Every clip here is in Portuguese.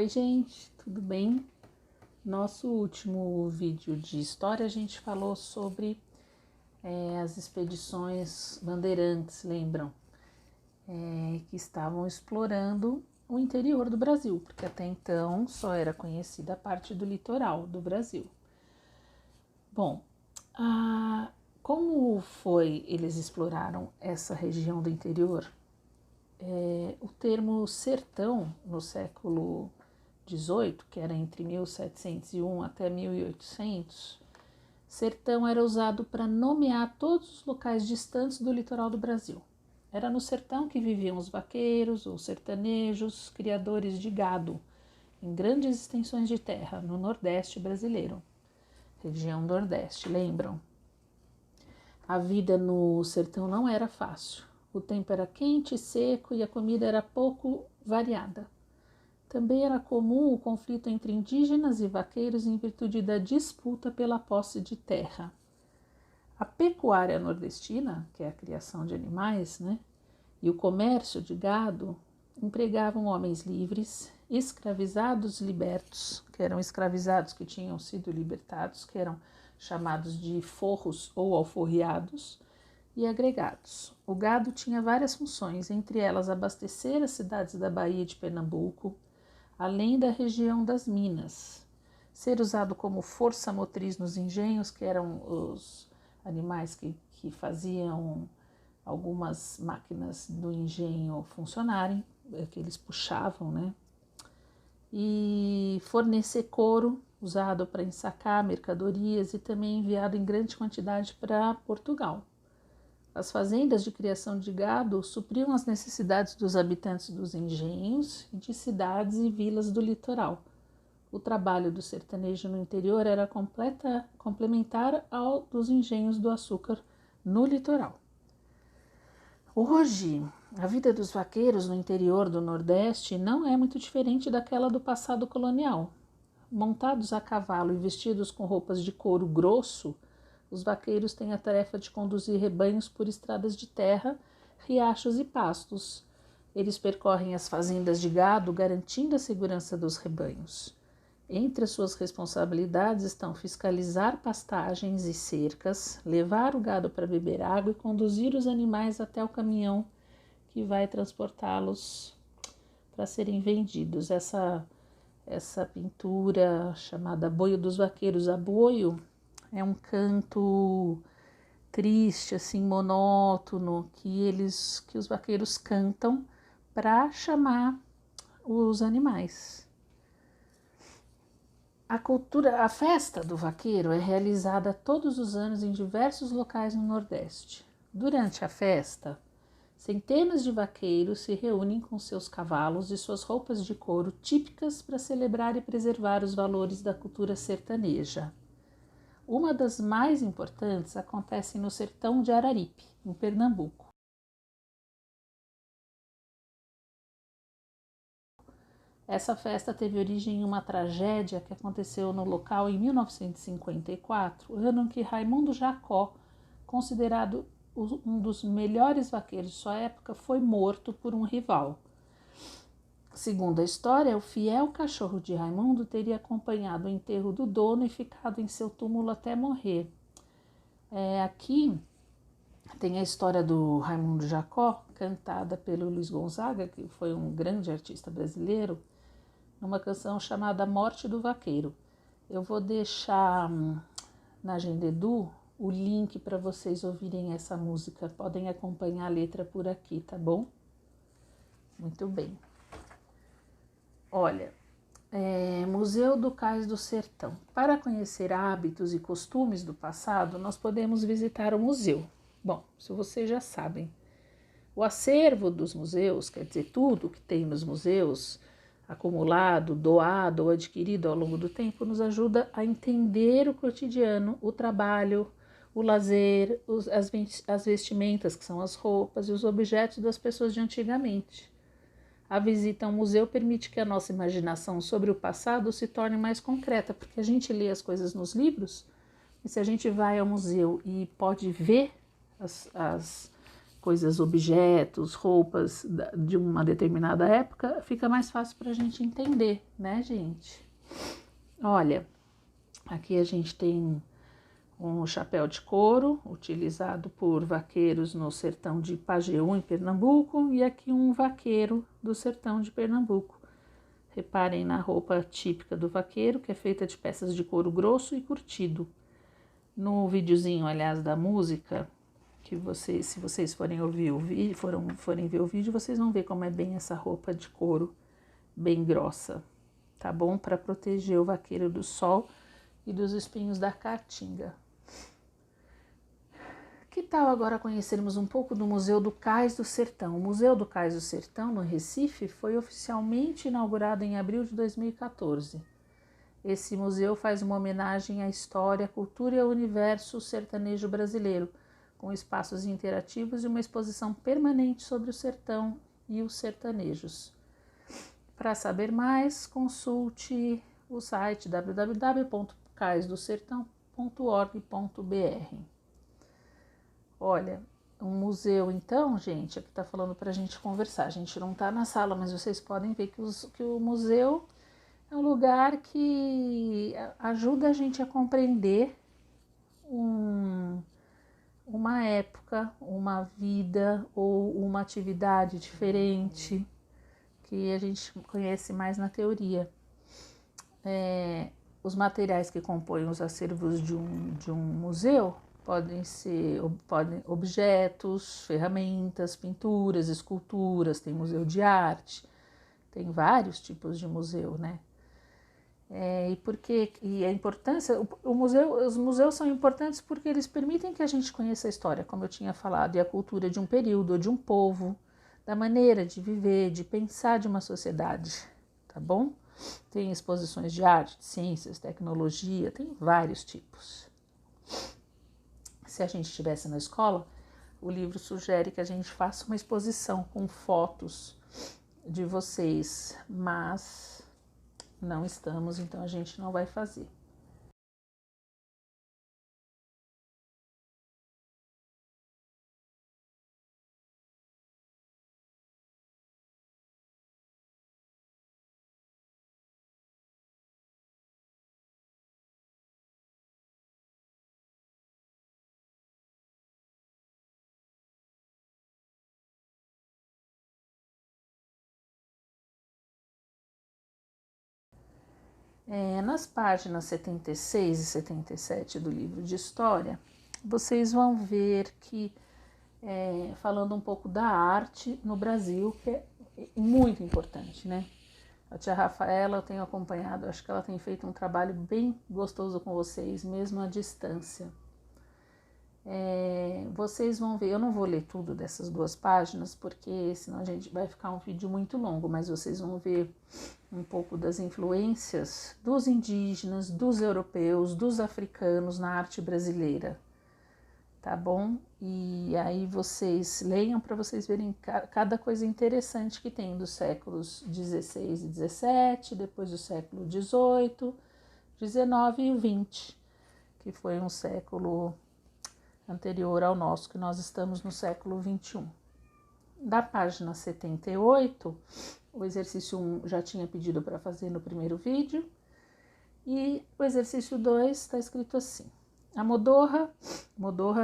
Oi, gente, tudo bem? Nosso último vídeo de história a gente falou sobre as expedições bandeirantes, lembram? Que estavam explorando o interior do Brasil, porque até então só era conhecida a parte do litoral do Brasil. Bom, como eles exploraram essa região do interior? O termo sertão no século 18, que era entre 1701 até 1800, sertão era usado para nomear todos os locais distantes do litoral do Brasil. Era no sertão que viviam os vaqueiros, os sertanejos, criadores de gado, em grandes extensões de terra, no Nordeste brasileiro. Região Nordeste, lembram? A vida no sertão não era fácil. O tempo era quente e seco e a comida era pouco variada. Também era comum o conflito entre indígenas e vaqueiros em virtude da disputa pela posse de terra. A pecuária nordestina, que é a criação de animais, e o comércio de gado empregavam homens livres, escravizados libertos, que eram escravizados que tinham sido libertados, que eram chamados de forros ou alforriados, e agregados. O gado tinha várias funções, entre elas abastecer as cidades da Bahia de Pernambuco, além da região das Minas, ser usado como força motriz nos engenhos, que eram os animais que faziam algumas máquinas do engenho funcionarem, que eles puxavam, e fornecer couro, usado para ensacar mercadorias e também enviado em grande quantidade para Portugal. As fazendas de criação de gado supriam as necessidades dos habitantes dos engenhos e de cidades e vilas do litoral. O trabalho do sertanejo no interior era complementar ao dos engenhos do açúcar no litoral. Hoje, a vida dos vaqueiros no interior do Nordeste não é muito diferente daquela do passado colonial. Montados a cavalo e vestidos com roupas de couro grosso, os vaqueiros têm a tarefa de conduzir rebanhos por estradas de terra, riachos e pastos. Eles percorrem as fazendas de gado, garantindo a segurança dos rebanhos. Entre as suas responsabilidades estão fiscalizar pastagens e cercas, levar o gado para beber água e conduzir os animais até o caminhão que vai transportá-los para serem vendidos. Essa pintura chamada Boio dos Vaqueiros, a boio, é um canto triste, assim, monótono, que os vaqueiros cantam para chamar os animais. A festa do vaqueiro é realizada todos os anos em diversos locais no Nordeste. Durante a festa, centenas de vaqueiros se reúnem com seus cavalos e suas roupas de couro típicas para celebrar e preservar os valores da cultura sertaneja. Uma das mais importantes acontece no sertão de Araripe, em Pernambuco. Essa festa teve origem em uma tragédia que aconteceu no local em 1954, ano em que Raimundo Jacó, considerado um dos melhores vaqueiros de sua época, foi morto por um rival. Segundo a história, o fiel cachorro de Raimundo teria acompanhado o enterro do dono e ficado em seu túmulo até morrer. Aqui tem a história do Raimundo Jacó, cantada pelo Luiz Gonzaga, que foi um grande artista brasileiro, numa canção chamada Morte do Vaqueiro. Eu vou deixar na Agenda Edu o link para vocês ouvirem essa música. Podem acompanhar a letra por aqui, tá bom? Muito bem. Olha, Museu do Cais do Sertão. Para conhecer hábitos e costumes do passado, nós podemos visitar o museu. Bom, se vocês já sabem, o acervo dos museus, quer dizer, tudo que tem nos museus, acumulado, doado ou adquirido ao longo do tempo, nos ajuda a entender o cotidiano, o trabalho, o lazer, as vestimentas, que são as roupas e os objetos das pessoas de antigamente. A visita ao museu permite que a nossa imaginação sobre o passado se torne mais concreta, porque a gente lê as coisas nos livros, e se a gente vai ao museu e pode ver as coisas, objetos, roupas de uma determinada época, fica mais fácil para a gente entender, né, gente? Olha, aqui a gente tem um chapéu de couro utilizado por vaqueiros no sertão de Pajeú, em Pernambuco, e aqui um vaqueiro do sertão de Pernambuco. Reparem na roupa típica do vaqueiro, que é feita de peças de couro grosso e curtido. No videozinho, aliás, da música, que vocês, se vocês forem ouvir o vídeo, forem ver o vídeo, vocês vão ver como é bem essa roupa de couro, bem grossa, tá bom? Para proteger o vaqueiro do sol e dos espinhos da caatinga. Que tal agora conhecermos um pouco do Museu do Cais do Sertão? O Museu do Cais do Sertão, no Recife, foi oficialmente inaugurado em abril de 2014. Esse museu faz uma homenagem à história, cultura e ao universo sertanejo brasileiro, com espaços interativos e uma exposição permanente sobre o sertão e os sertanejos. Para saber mais, consulte o site www.caisdosertão.org.br. Olha, um museu então, gente, aqui tá falando pra gente conversar. A gente não tá na sala, mas vocês podem ver que o museu é um lugar que ajuda a gente a compreender uma época, uma vida ou uma atividade diferente que a gente conhece mais na teoria. Os materiais que compõem os acervos de um museu podem ser objetos, ferramentas, pinturas, esculturas, tem museu de arte, tem vários tipos de museu, né? E a importância, os museus são importantes porque eles permitem que a gente conheça a história, como eu tinha falado, e a cultura de um período, de um povo, da maneira de viver, de pensar de uma sociedade, tá bom? Tem exposições de arte, de ciências, tecnologia, tem vários tipos. Se a gente estivesse na escola, o livro sugere que a gente faça uma exposição com fotos de vocês, mas não estamos, então a gente não vai fazer. Nas páginas 76 e 77 do livro de história, vocês vão ver que, falando um pouco da arte no Brasil, que é muito importante, né? A tia Rafaela, eu tenho acompanhado, acho que ela tem feito um trabalho bem gostoso com vocês, mesmo à distância. Vocês vão ver, eu não vou ler tudo dessas 2 páginas, porque senão a gente vai ficar um vídeo muito longo, mas vocês vão ver um pouco das influências dos indígenas, dos europeus, dos africanos na arte brasileira, tá bom? E aí vocês leiam para vocês verem cada coisa interessante que tem dos séculos 16 e 17, depois do século 18, 19 e o 20, que foi um século anterior ao nosso, que nós estamos no século 21. Da página 78, o exercício 1 já tinha pedido para fazer no primeiro vídeo, e o exercício 2 está escrito assim: a modorra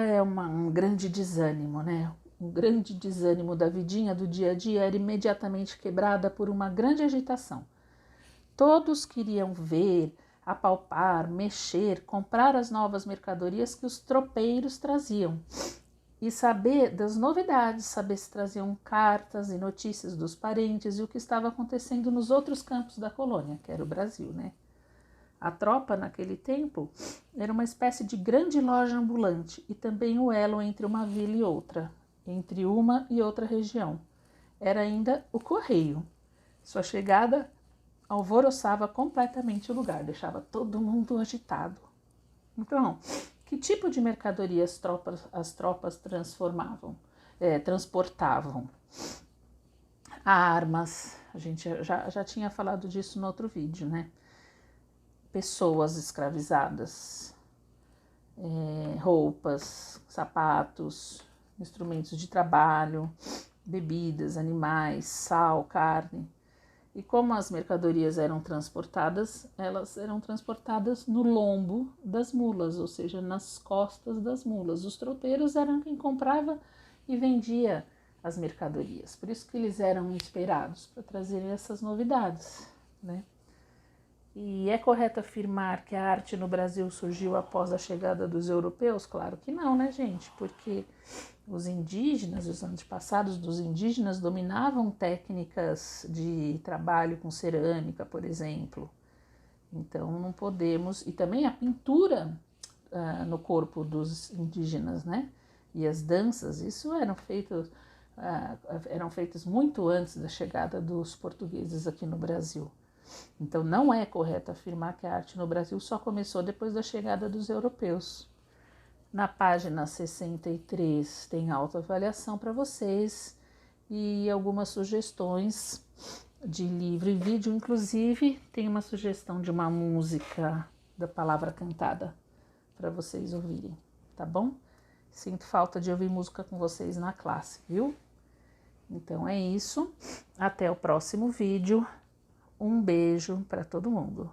é um grande desânimo, né? Um grande desânimo da vidinha do dia a dia era imediatamente quebrada por uma grande agitação. Todos queriam ver, apalpar, mexer, comprar as novas mercadorias que os tropeiros traziam e saber das novidades, saber se traziam cartas e notícias dos parentes e o que estava acontecendo nos outros campos da colônia, que era o Brasil, né? A tropa, naquele tempo, era uma espécie de grande loja ambulante e também o elo entre uma vila e outra, entre uma e outra região. Era ainda o correio. Sua chegada alvoroçava completamente o lugar, deixava todo mundo agitado. Então, que tipo de mercadoria as tropas transportavam? Armas, a gente já tinha falado disso no outro vídeo, né? Pessoas escravizadas, roupas, sapatos, instrumentos de trabalho, bebidas, animais, sal, carne. E como as mercadorias eram transportadas, elas eram transportadas no lombo das mulas, ou seja, nas costas das mulas. Os tropeiros eram quem comprava e vendia as mercadorias. Por isso que eles eram inspirados para trazer essas novidades, né? E é correto afirmar que a arte no Brasil surgiu após a chegada dos europeus? Claro que não, né, gente? Porque os indígenas, os antepassados dos indígenas, dominavam técnicas de trabalho com cerâmica, por exemplo. Então, não podemos... E também a pintura no corpo dos indígenas, né? E as danças, isso eram feitas muito antes da chegada dos portugueses aqui no Brasil. Então, não é correto afirmar que a arte no Brasil só começou depois da chegada dos europeus. Na página 63 tem autoavaliação para vocês e algumas sugestões de livro e vídeo. Inclusive, tem uma sugestão de uma música da Palavra Cantada para vocês ouvirem, tá bom? Sinto falta de ouvir música com vocês na classe, viu? Então é isso. Até o próximo vídeo. Um beijo para todo mundo.